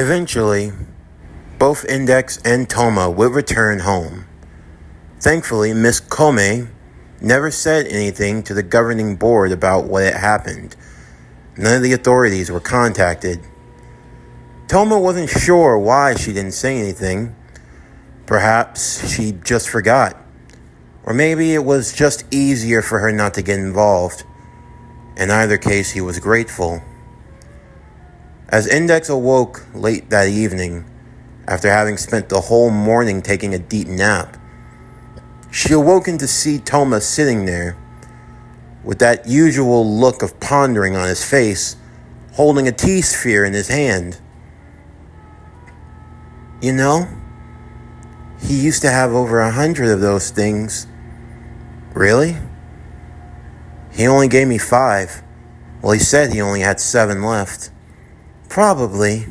Eventually, both Index and Toma would return home. Thankfully, Miss Kome never said anything to the governing board about what had happened. None of the authorities were contacted. Toma wasn't sure why she didn't say anything. Perhaps she just forgot. Or maybe it was just easier for her not to get involved. In either case, he was grateful. As Index awoke late that evening, after having spent the whole morning taking a deep nap, she awoken to see Toma sitting there, with that usual look of pondering on his face, holding a tea sphere in his hand. You know, he used to have over 100 of those things. Really? He only gave me 5. Well, he said he only had 7 left. Probably.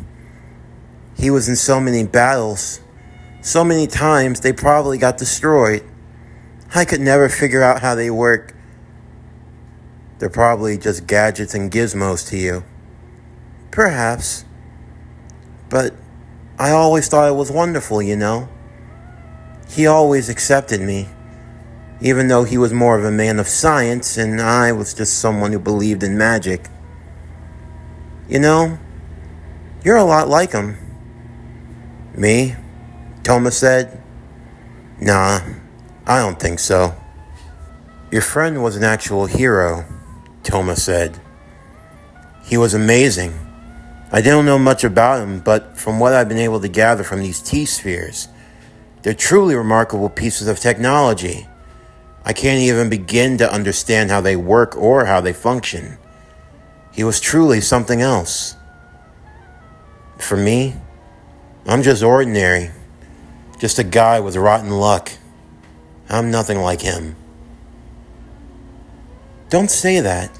He was in so many battles. So many times they probably got destroyed. I could never figure out how they work. They're probably just gadgets and gizmos to you. Perhaps. But I always thought it was wonderful, you know. He always accepted me, even though he was more of a man of science and I was just someone who believed in magic. You know, you're a lot like him. Me? Toma said. Nah, I don't think so. Your friend was an actual hero, Toma said. He was amazing. I don't know much about him, but from what I've been able to gather from these T-spheres, they're truly remarkable pieces of technology. I can't even begin to understand how they work or how they function. He was truly something else. For me, I'm just ordinary. Just a guy with rotten luck. I'm nothing like him. Don't say that,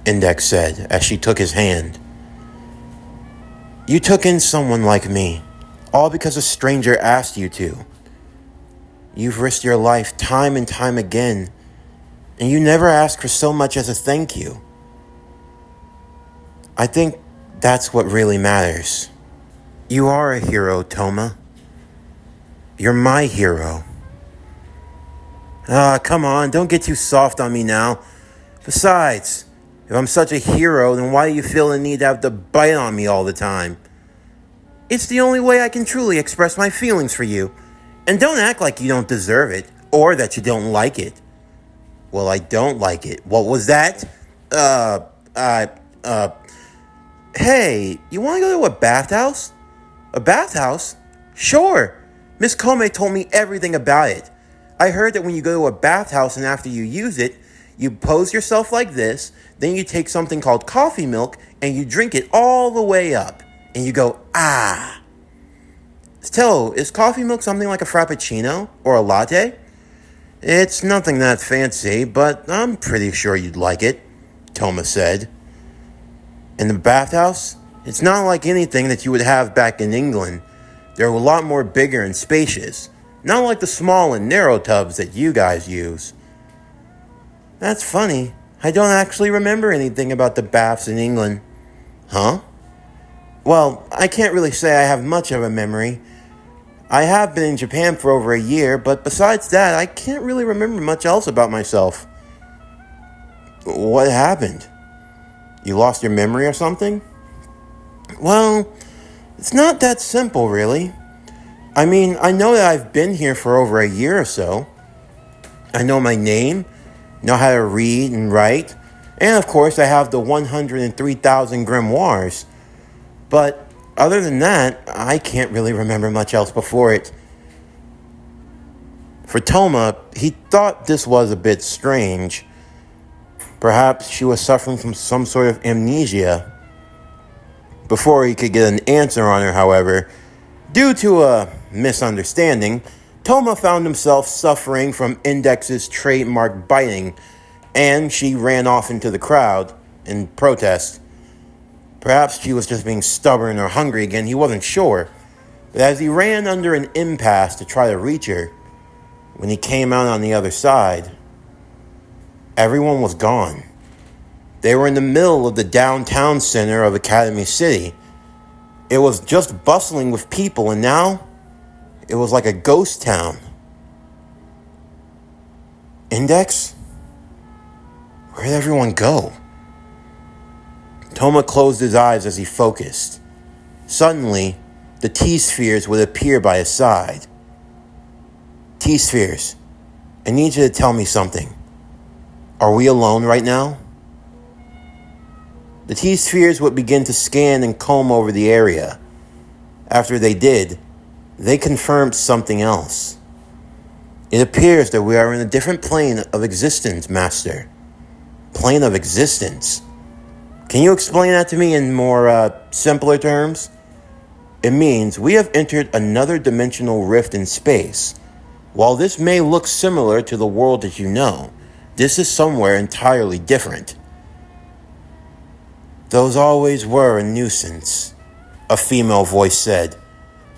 Index said as she took his hand. You took in someone like me, all because a stranger asked you to. You've risked your life time and time again, and you never asked for so much as a thank you. I think that's what really matters. You are a hero, Toma. You're my hero. Come on, don't get too soft on me now. Besides, if I'm such a hero, then why do you feel the need to have to bite on me all the time? It's the only way I can truly express my feelings for you. And don't act like you don't deserve it, or that you don't like it. Well, I don't like it. What was that? Hey, you want to go to a bathhouse? A bathhouse? Sure. Miss Kome told me everything about it. I heard that when you go to a bathhouse and after you use it, you pose yourself like this, then you take something called coffee milk and you drink it all the way up. And you go, ah. So, is coffee milk something like a frappuccino or a latte? It's nothing that fancy, but I'm pretty sure you'd like it, Toma said. In the bathhouse, it's not like anything that you would have back in England. They're a lot more bigger and spacious, not like the small and narrow tubs that you guys use. That's funny. I don't actually remember anything about the baths in England. Huh? Well, I can't really say I have much of a memory. I have been in Japan for over a year, but besides that, I can't really remember much else about myself. What happened? You lost your memory or something? Well, it's not that simple, really. I mean, I know that I've been here for over a year or so. I know my name, know how to read and write, and of course I have the 103,000 grimoires. But other than that, I can't really remember much else before it. For Toma, he thought this was a bit strange. Perhaps she was suffering from some sort of amnesia. Before he could get an answer on her, however, due to a misunderstanding, Toma found himself suffering from Index's trademark biting, and she ran off into the crowd in protest. Perhaps she was just being stubborn or hungry again, he wasn't sure. But as he ran under an impasse to try to reach her, when he came out on the other side, everyone was gone. They were in the middle of the downtown center of Academy City, It was just bustling with people, and now it was like a ghost town. Index? Where'd everyone go? Toma closed his eyes as he focused. Suddenly, the T-spheres would appear by his side. T-spheres, I need you to tell me something. Are we alone right now? The T-spheres would begin to scan and comb over the area. After they did, they confirmed something else. It appears that we are in a different plane of existence, Master. Plane of existence? Can you explain that to me in more simpler terms? It means we have entered another dimensional rift in space. While this may look similar to the world that you know, this is somewhere entirely different. Those always were a nuisance, a female voice said,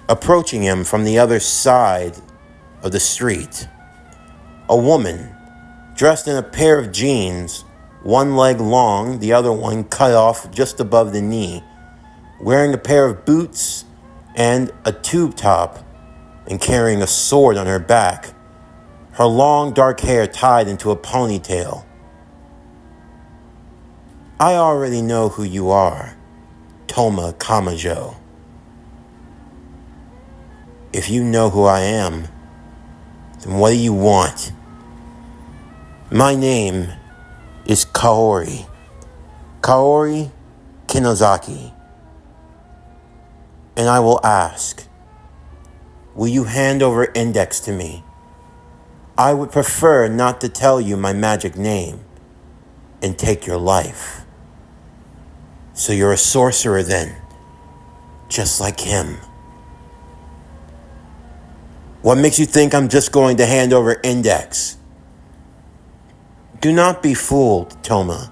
approaching him from the other side of the street. A woman, dressed in a pair of jeans, one leg long, the other one cut off just above the knee, wearing a pair of boots and a tube top, and carrying a sword on her back, her long dark hair tied into a ponytail. I already know who you are, Toma Kamijo. If you know who I am, then what do you want? My name is Kaori Kinozaki. And I will ask, will you hand over Index to me? I would prefer not to tell you my magic name and take your life. So you're a sorcerer then, just like him. What makes you think I'm just going to hand over Index? Do not be fooled, Toma.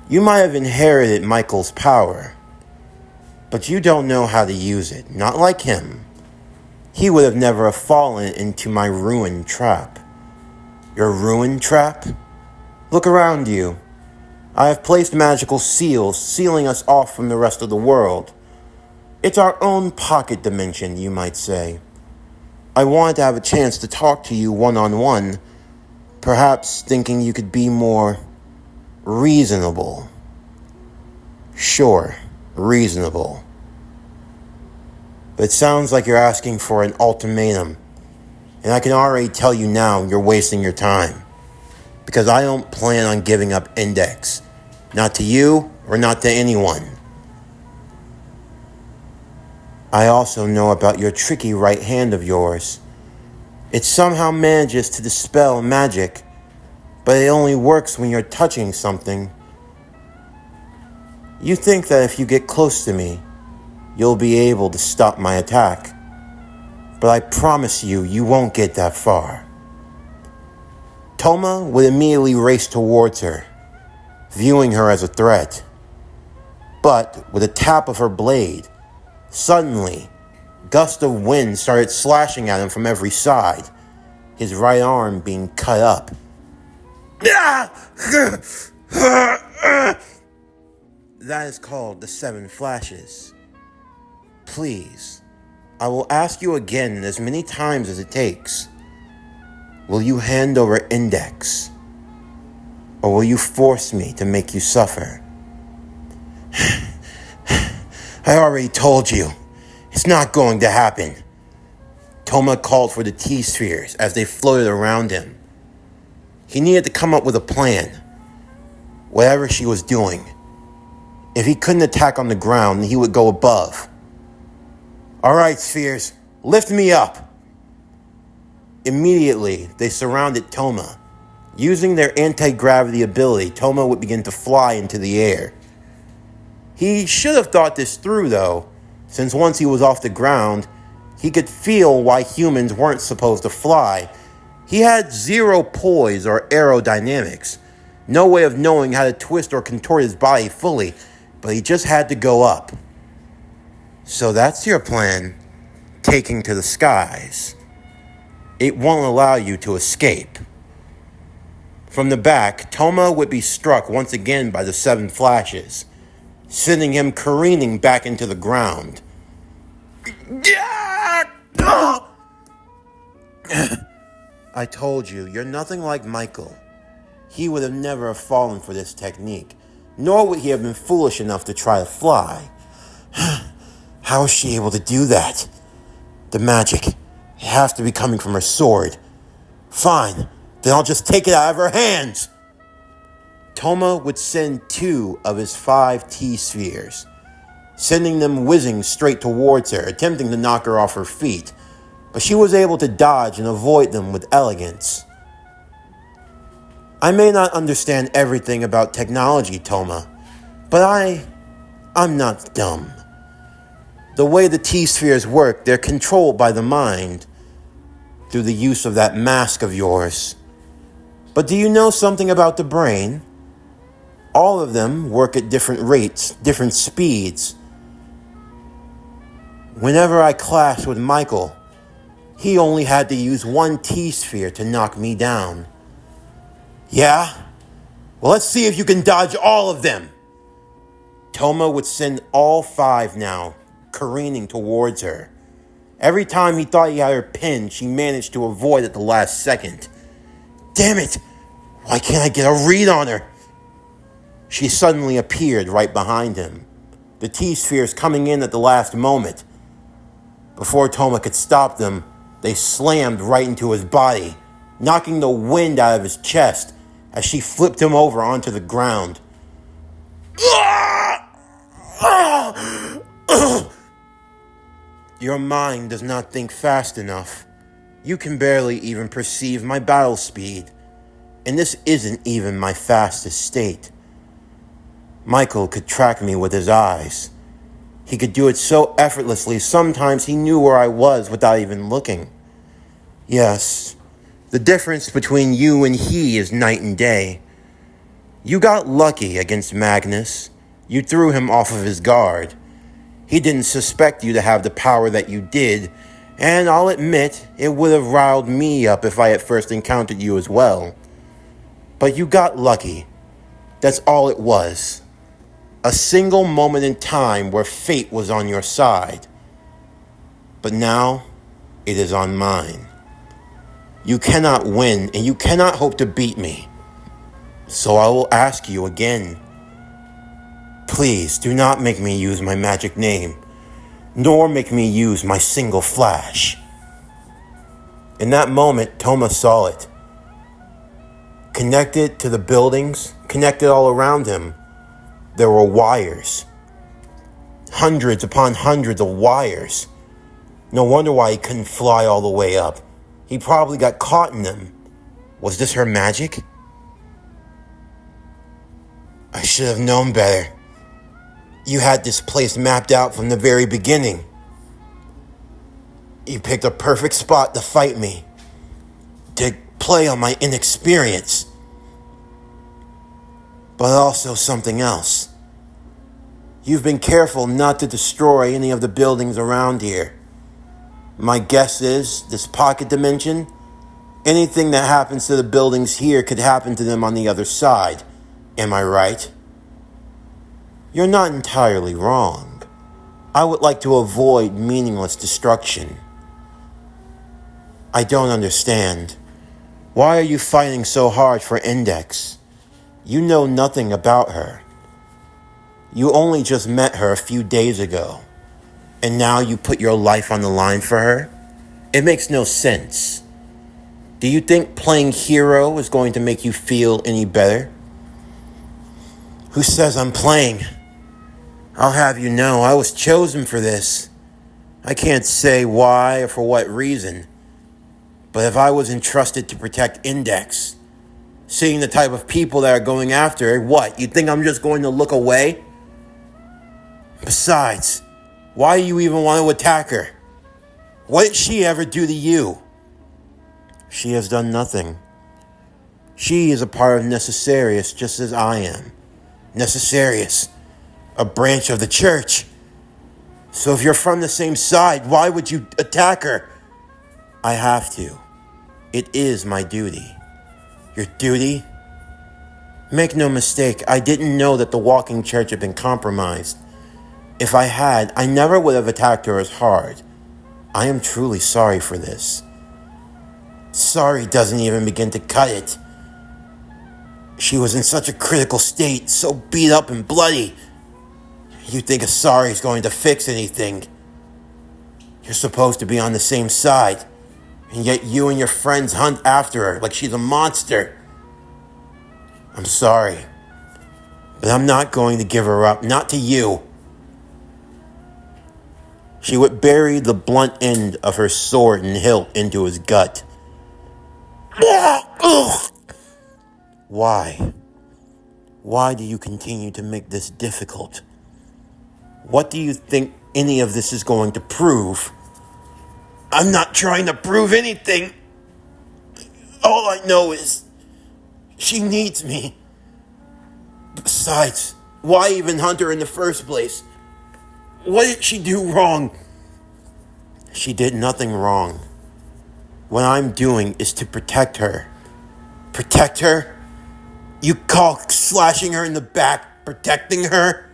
You might have inherited Michael's power, but you don't know how to use it, not like him. He would have never fallen into my ruin trap. Your ruin trap? Look around you. I have placed magical seals, sealing us off from the rest of the world. It's our own pocket dimension, you might say. I wanted to have a chance to talk to you one-on-one, perhaps thinking you could be more reasonable. Sure, reasonable. But it sounds like you're asking for an ultimatum, and I can already tell you now you're wasting your time. Because I don't plan on giving up Index. Not to you or not to anyone. I also know about your tricky right hand of yours. It somehow manages to dispel magic, but it only works when you're touching something. You think that if you get close to me, you'll be able to stop my attack. But I promise you, you won't get that far. Toma would immediately race towards her, viewing her as a threat. But with a tap of her blade, suddenly, gusts of wind started slashing at him from every side, his right arm being cut up. That is called the 7 flashes. Please, I will ask you again as many times as it takes. Will you hand over Index? Or will you force me to make you suffer? I already told you. It's not going to happen. Toma called for the T-spheres as they floated around him. He needed to come up with a plan. Whatever she was doing. If he couldn't attack on the ground, he would go above. All right, spheres, lift me up. Immediately, they surrounded Toma. Using their anti-gravity ability, Toma would begin to fly into the air. He should have thought this through, though, since once he was off the ground, he could feel why humans weren't supposed to fly. He had zero poise or aerodynamics, no way of knowing how to twist or contort his body fully, but he just had to go up. So that's your plan, taking to the skies. It won't allow you to escape. From the back, Toma would be struck once again by the 7 flashes. sending him careening back into the ground. I told you, you're nothing like Michael. He would have never fallen for this technique, nor would he have been foolish enough to try to fly. How is she able to do that? The magic. It has to be coming from her sword. Fine, then I'll just take it out of her hands. Toma would send 2 of his 5 T-spheres, sending them whizzing straight towards her, attempting to knock her off her feet, but she was able to dodge and avoid them with elegance. I may not understand everything about technology, Toma, but I'm not dumb. The way the T-spheres work, they're controlled by the mind through the use of that mask of yours. But do you know something about the brain? All of them work at different rates, different speeds. Whenever I clashed with Michael, he only had to use 1 T-sphere to knock me down. Yeah? Well, let's see if you can dodge all of them. Toma would send all 5 now, careening towards her. Every time he thought he had her pinned, she managed to avoid at the last second. Damn it! Why can't I get a read on her? She suddenly appeared right behind him, the T-spheres coming in at the last moment. Before Toma could stop them, they slammed right into his body, knocking the wind out of his chest as she flipped him over onto the ground. Your mind does not think fast enough. You can barely even perceive my battle speed, and this isn't even my fastest state. Michael could track me with his eyes. He could do it so effortlessly, sometimes he knew where I was without even looking. Yes, the difference between you and he is night and day. You got lucky against Magnus. You threw him off of his guard. He didn't suspect you to have the power that you did, and I'll admit, it would have riled me up if I had first encountered you as well. But you got lucky. That's all it was. A single moment in time where fate was on your side. But now, it is on mine. You cannot win, and you cannot hope to beat me. So I will ask you again. Please do not make me use my magic name, nor make me use my single flash. In that moment, Toma saw it. Connected to the buildings, connected all around him, there were wires. Hundreds upon hundreds of wires. No wonder why he couldn't fly all the way up. He probably got caught in them. Was this her magic? I should have known better. You had this place mapped out from the very beginning. You picked a perfect spot to fight me, to play on my inexperience. But also something else. You've been careful not to destroy any of the buildings around here. My guess is, this pocket dimension, anything that happens to the buildings here could happen to them on the other side. Am I right? You're not entirely wrong. I would like to avoid meaningless destruction. I don't understand. Why are you fighting so hard for Index? You know nothing about her. You only just met her a few days ago, and now you put your life on the line for her? It makes no sense. Do you think playing hero is going to make you feel any better? Who says I'm playing? I'll have you know, I was chosen for this. I can't say why or for what reason, but if I was entrusted to protect Index, seeing the type of people that are going after her, what, you think I'm just going to look away? Besides, why do you even want to attack her? What did she ever do to you? She has done nothing. She is a part of Necessarius just as I am. Necessarius, a branch of the church. So if you're from the same side, why would you attack her? I have to. It is my duty. Your duty? Make no mistake, I didn't know that the walking church had been compromised. If I had, I never would have attacked her as hard. I am truly sorry for this. Sorry doesn't even begin to cut it. She was in such a critical state, so beat up and bloody. You think a sorry is going to fix anything. You're supposed to be on the same side, and yet you and your friends hunt after her like she's a monster. I'm sorry, but I'm not going to give her up, not to you. She would bury the blunt end of her sword and hilt into his gut. Why? Why do you continue to make this difficult? What do you think any of this is going to prove? I'm not trying to prove anything. All I know is she needs me. Besides, why even hunt her in the first place? What did she do wrong? She did nothing wrong. What I'm doing is to protect her. Protect her? You call slashing her in the back protecting her?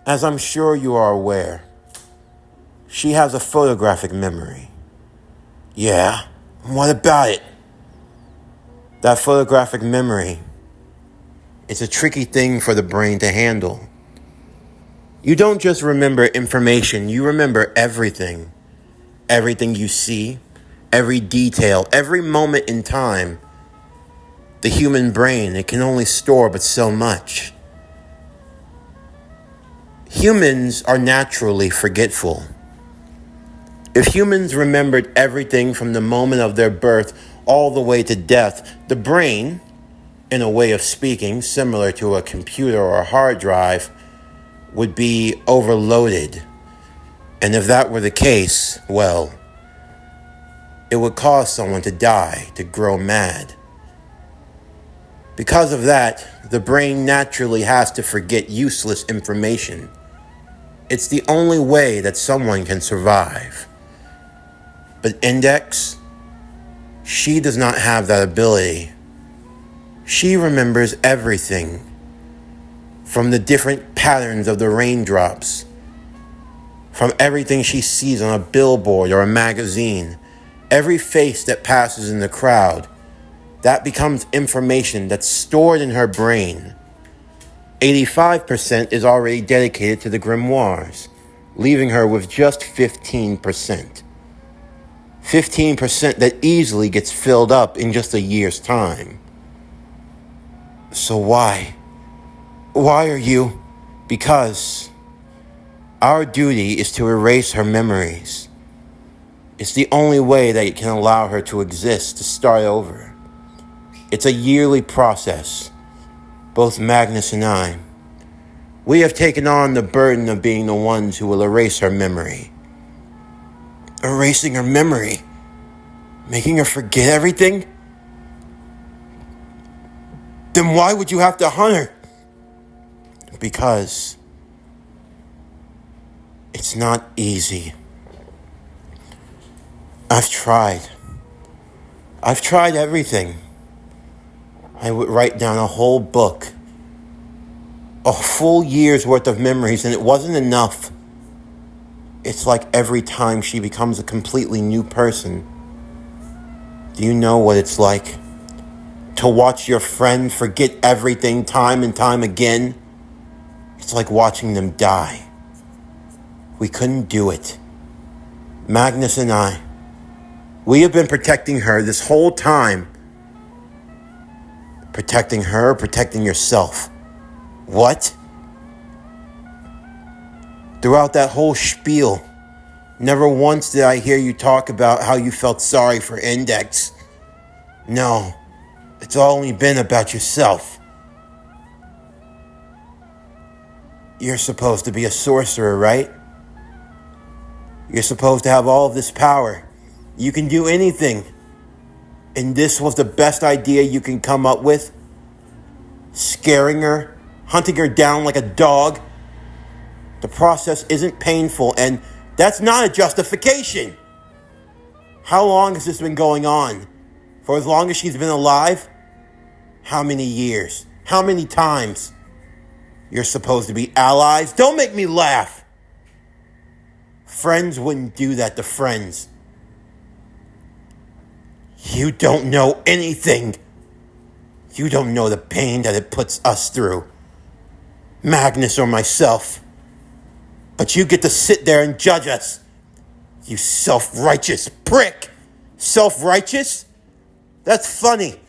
As I'm sure you are aware, she has a photographic memory. Yeah, what about it? That photographic memory, it's a tricky thing for the brain to handle. You don't just remember information, you remember everything. Everything you see, every detail, every moment in time. The human brain, it can only store but so much. Humans are naturally forgetful. If humans remembered everything from the moment of their birth all the way to death, the brain, in a way of speaking, similar to a computer or a hard drive, would be overloaded. And if that were the case, well, it would cause someone to die, to grow mad. Because of that, the brain naturally has to forget useless information. It's the only way that someone can survive. But Index, she does not have that ability. She remembers everything, from the different patterns of the raindrops, from everything she sees on a billboard or a magazine, every face that passes in the crowd. That becomes information that's stored in her brain. 85% is already dedicated to the grimoires, leaving her with just 15%. 15% that easily gets filled up in just a year's time. So why? Why are you? Because our duty is to erase her memories. It's the only way that it can allow her to exist, to start over. It's a yearly process. Both Magnus and I, we have taken on the burden of being the ones who will erase her memory. Erasing her memory? Making her forget everything? Then why would you have to hunt her? Because it's not easy. I've tried everything. I would write down a whole book, a full year's worth of memories, and it wasn't enough. It's like every time she becomes a completely new person. Do you know what it's like to watch your friend forget everything time and time again? It's like watching them die. We couldn't do it. Magnus and I, we have been protecting her this whole time. Protecting her, protecting yourself. What? Throughout that whole spiel, never once did I hear you talk about how you felt sorry for Index. No, it's only been about yourself. You're supposed to be a sorcerer, right? You're supposed to have all of this power. You can do anything. And this was the best idea you can come up with? Scaring her, hunting her down like a dog? The process isn't painful, and that's not a justification. How long has this been going on? For as long as she's been alive? How many years? How many times? You're supposed to be allies? Don't make me laugh. Friends wouldn't do that to friends. You don't know anything. You don't know the pain that it puts us through. Magnus or myself. But you get to sit there and judge us. You self-righteous prick. Self-righteous? That's funny.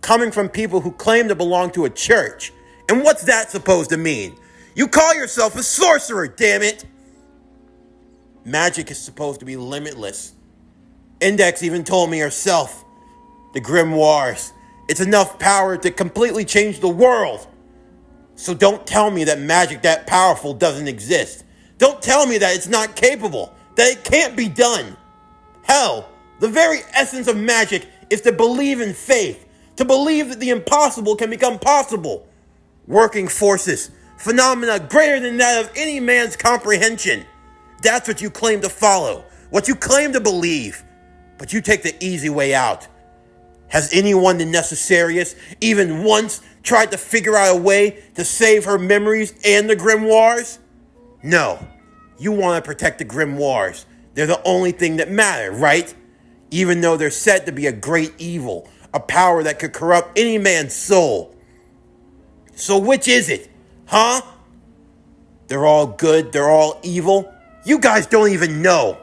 Coming from people who claim to belong to a church. And what's that supposed to mean? You call yourself a sorcerer, damn it. Magic is supposed to be limitless. Index even told me herself. The grimoires. It's enough power to completely change the world. So don't tell me that magic that powerful doesn't exist. Don't tell me that it's not capable, that it can't be done. Hell, the very essence of magic is to believe in faith, to believe that the impossible can become possible. Working forces, phenomena greater than that of any man's comprehension. That's what you claim to follow, what you claim to believe. But you take the easy way out. Has anyone the Necessarius even once tried to figure out a way to save her memories and the grimoires? No. You want to protect the grimoires. They're the only thing that matter, right? Even though they're said to be a great evil, a power that could corrupt any man's soul. So which is it? Huh? They're all good, they're all evil? You guys don't even know.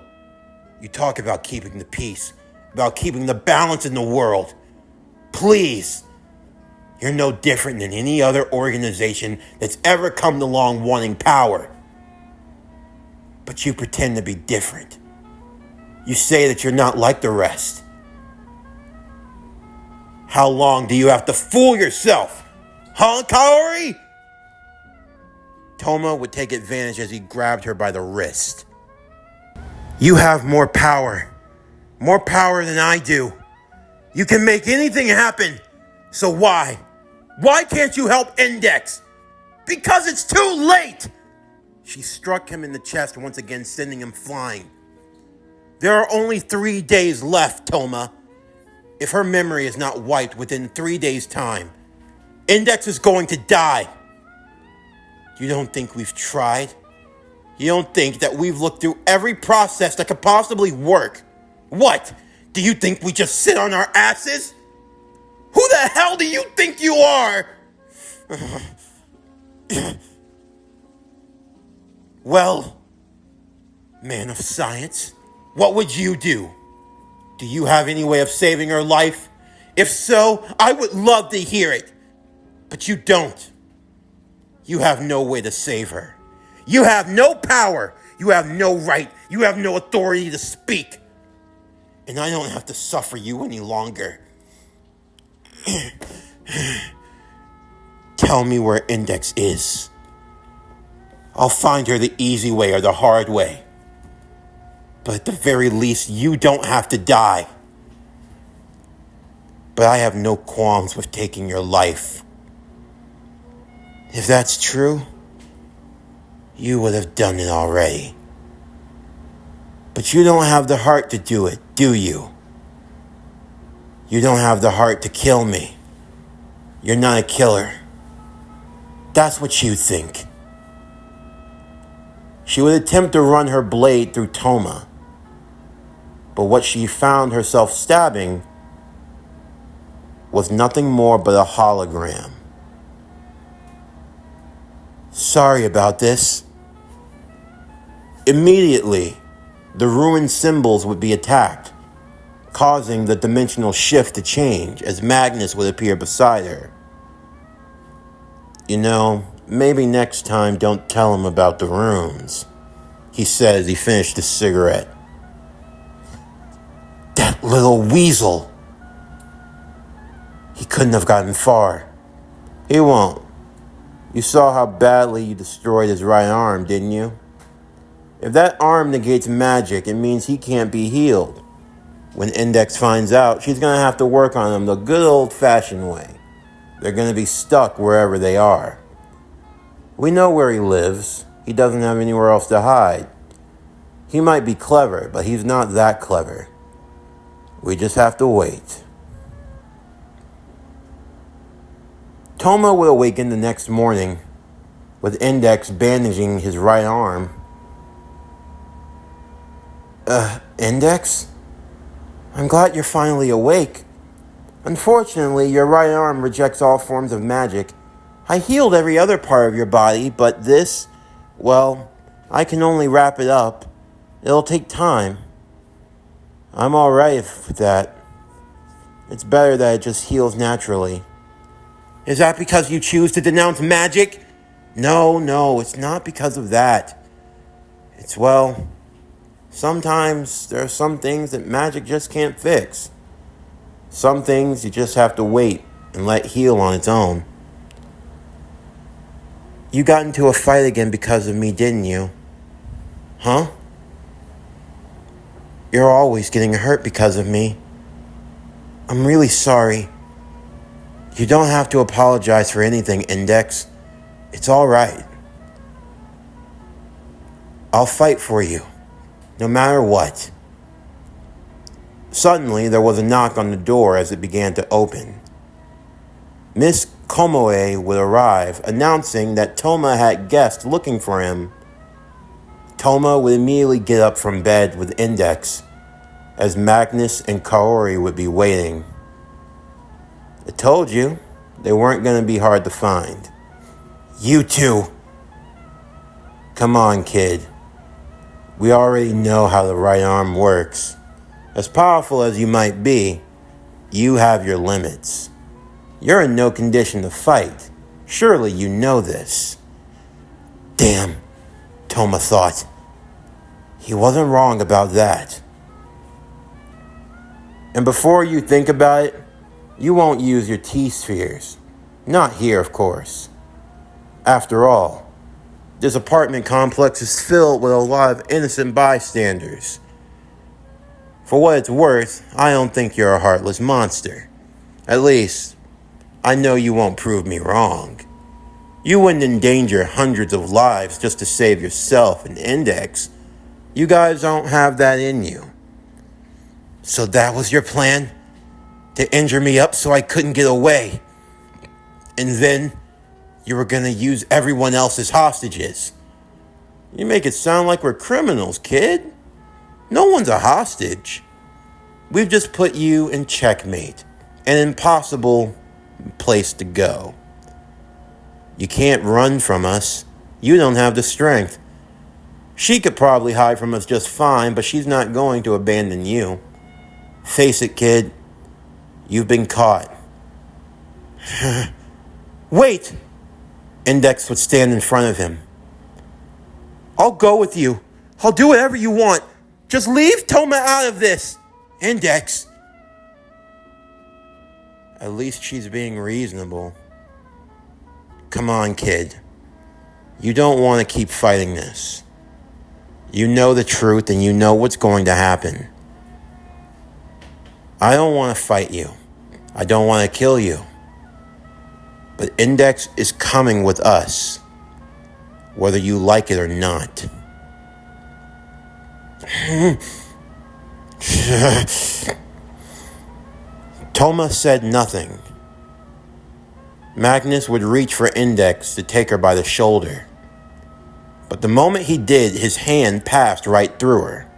You talk about keeping the peace, about keeping the balance in the world. Please. You're no different than any other organization that's ever come along wanting power. But you pretend to be different. You say that you're not like the rest. How long do you have to fool yourself? Huh, Kaori? Toma would take advantage as he grabbed her by the wrist. You have more power than I do. You can make anything happen. So why? Why can't you help Index? Because it's too late! She struck him in the chest once again, sending him flying. There are only 3 days left, Toma. If her memory is not wiped within 3 days' time, Index is going to die. You don't think we've tried? You don't think that we've looked through every process that could possibly work? What? Do you think we just sit on our asses? Who the hell do you think you are? Well, man of science, what would you do? Do you have any way of saving her life? If so, I would love to hear it. But you don't. You have no way to save her. You have no power. You have no right. You have no authority to speak. And I don't have to suffer you any longer. Tell me where Index is. I'll find her the easy way or the hard way. But at the very least, you don't have to die. But I have no qualms with taking your life. If that's true, you would have done it already. But you don't have the heart to do it, do you? You don't have the heart to kill me. You're not a killer. That's what you think. She would attempt to run her blade through Toma. But what she found herself stabbing was nothing more but a hologram. Sorry about this. Immediately, the ruined symbols would be attacked, causing the dimensional shift to change as Magnus would appear beside her. You know, maybe next time don't tell him about the runes, he said as he finished his cigarette. That little weasel. He couldn't have gotten far. He won't. You saw how badly you destroyed his right arm, didn't you? If that arm negates magic, it means he can't be healed. When Index finds out, she's going to have to work on him the good old-fashioned way. They're going to be stuck wherever they are. We know where he lives. He doesn't have anywhere else to hide. He might be clever, but he's not that clever. We just have to wait. Toma would awaken the next morning with Index bandaging his right arm. Index? I'm glad you're finally awake. Unfortunately, your right arm rejects all forms of magic. I healed every other part of your body, but this, well, I can only wrap it up. It'll take time. I'm alright with that. It's better that it just heals naturally. Is that because you choose to denounce magic? No, it's not because of that. It's, well, sometimes there are some things that magic just can't fix. Some things you just have to wait and let heal on its own. You got into a fight again because of me, didn't you? Huh? You're always getting hurt because of me. I'm really sorry. You don't have to apologize for anything, Index. It's all right. I'll fight for you, no matter what. Suddenly, there was a knock on the door as it began to open. Miss Komoe would arrive, announcing that Toma had guests looking for him. Toma would immediately get up from bed with Index, as Magnus and Kaori would be waiting. I told you, they weren't going to be hard to find. You two. Come on, kid. We already know how the right arm works. As powerful as you might be, you have your limits. You're in no condition to fight. Surely you know this. Damn, Toma thought. He wasn't wrong about that. And before you think about it, you won't use your T-spheres. Not here, of course. After all, this apartment complex is filled with a lot of innocent bystanders. For what it's worth, I don't think you're a heartless monster. At least, I know you won't prove me wrong. You wouldn't endanger hundreds of lives just to save yourself and Index. You guys don't have that in you. So that was your plan? To injure me up so I couldn't get away. And then you were going to use everyone else as hostages. You make it sound like we're criminals, kid. No one's a hostage. We've just put you in checkmate, an impossible place to go. You can't run from us. You don't have the strength. She could probably hide from us just fine, but she's not going to abandon you. Face it, kid. You've been caught. Wait! Index would stand in front of him. I'll go with you. I'll do whatever you want. Just leave Toma out of this. Index. At least she's being reasonable. Come on, kid. You don't want to keep fighting this. You know the truth and you know what's going to happen. I don't want to fight you. I don't want to kill you. But Index is coming with us, whether you like it or not. Toma said nothing. Magnus would reach for Index to take her by the shoulder. But the moment he did, his hand passed right through her.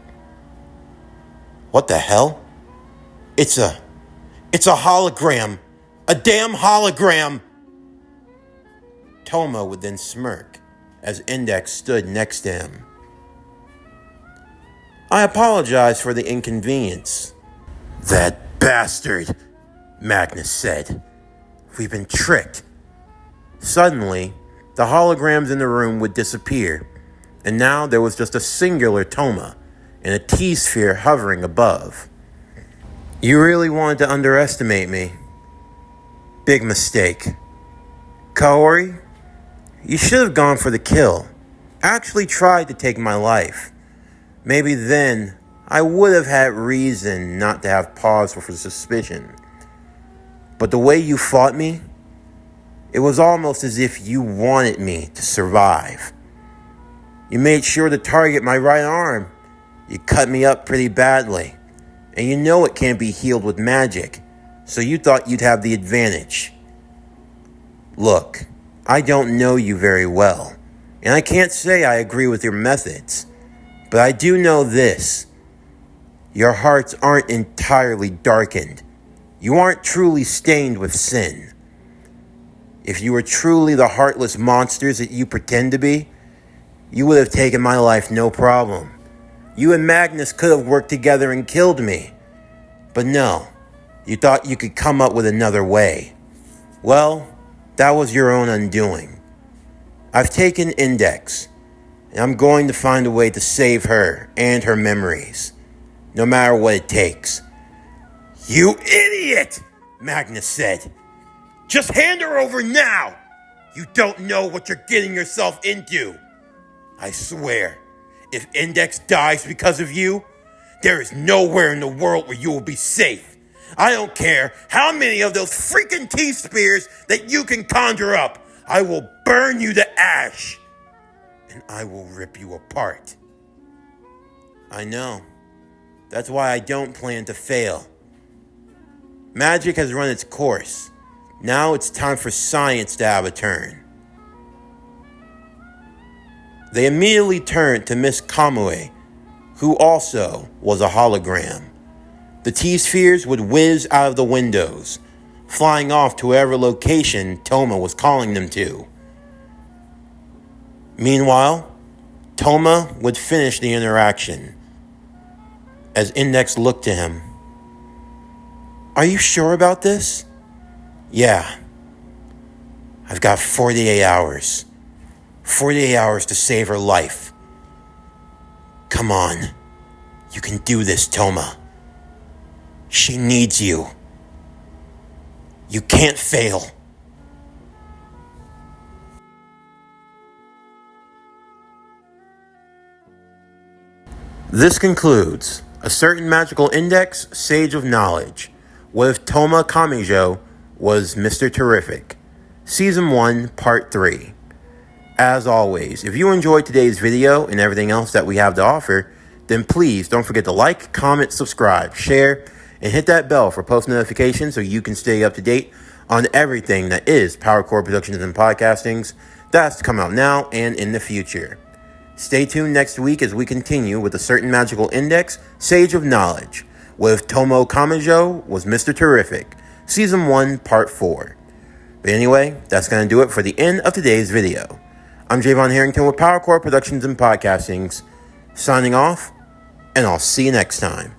What the hell? It's a hologram. A damn hologram. Toma would then smirk as Index stood next to him. I apologize for the inconvenience. That bastard, Magnus said. We've been tricked. Suddenly, the holograms in the room would disappear, and now there was just a singular Toma and a T-sphere hovering above. You really wanted to underestimate me. Big mistake. Kaori, you should have gone for the kill. Actually tried to take my life. Maybe then I would have had reason not to have pause for suspicion. But the way you fought me, it was almost as if you wanted me to survive. You made sure to target my right arm. You cut me up pretty badly. And you know it can't be healed with magic, so you thought you'd have the advantage. Look, I don't know you very well, and I can't say I agree with your methods, but I do know this. Your hearts aren't entirely darkened. You aren't truly stained with sin. If you were truly the heartless monsters that you pretend to be, you would have taken my life no problem. You and Magnus could have worked together and killed me. But no, you thought you could come up with another way. Well, that was your own undoing. I've taken Index, and I'm going to find a way to save her and her memories, no matter what it takes. You idiot, Magnus said. Just hand her over now. You don't know what you're getting yourself into. I swear, if Index dies because of you, there is nowhere in the world where you will be safe. I don't care how many of those freaking T-spears that you can conjure up. I will burn you to ash. And I will rip you apart. I know. That's why I don't plan to fail. Magic has run its course. Now it's time for science to have a turn. They immediately turned to Miss Kamijo, who also was a hologram. The T-spheres would whiz out of the windows, flying off to whatever location Toma was calling them to. Meanwhile, Toma would finish the interaction as Index looked to him. Are you sure about this? Yeah. I've got 48 hours. 48 hours to save her life. Come on. You can do this, Toma. She needs you. You can't fail. This concludes A Certain Magical Index, Sage of Knowledge. What if Toma Kamijo was Mr. Terrific? Season 1, Part 3. As always, if you enjoyed today's video and everything else that we have to offer, then please don't forget to like, comment, subscribe, share, and hit that bell for post notifications so you can stay up to date on everything that is PowerCore Productions and Podcastings that's to come out now and in the future. Stay tuned next week as we continue with A Certain Magical Index, Sage of Knowledge. What if Toma Kamijo was Mr. Terrific? Season 1, Part 4. But anyway, that's going to do it for the end of today's video. I'm Javon Harrington with PowerCore Productions and Podcastings, signing off, and I'll see you next time.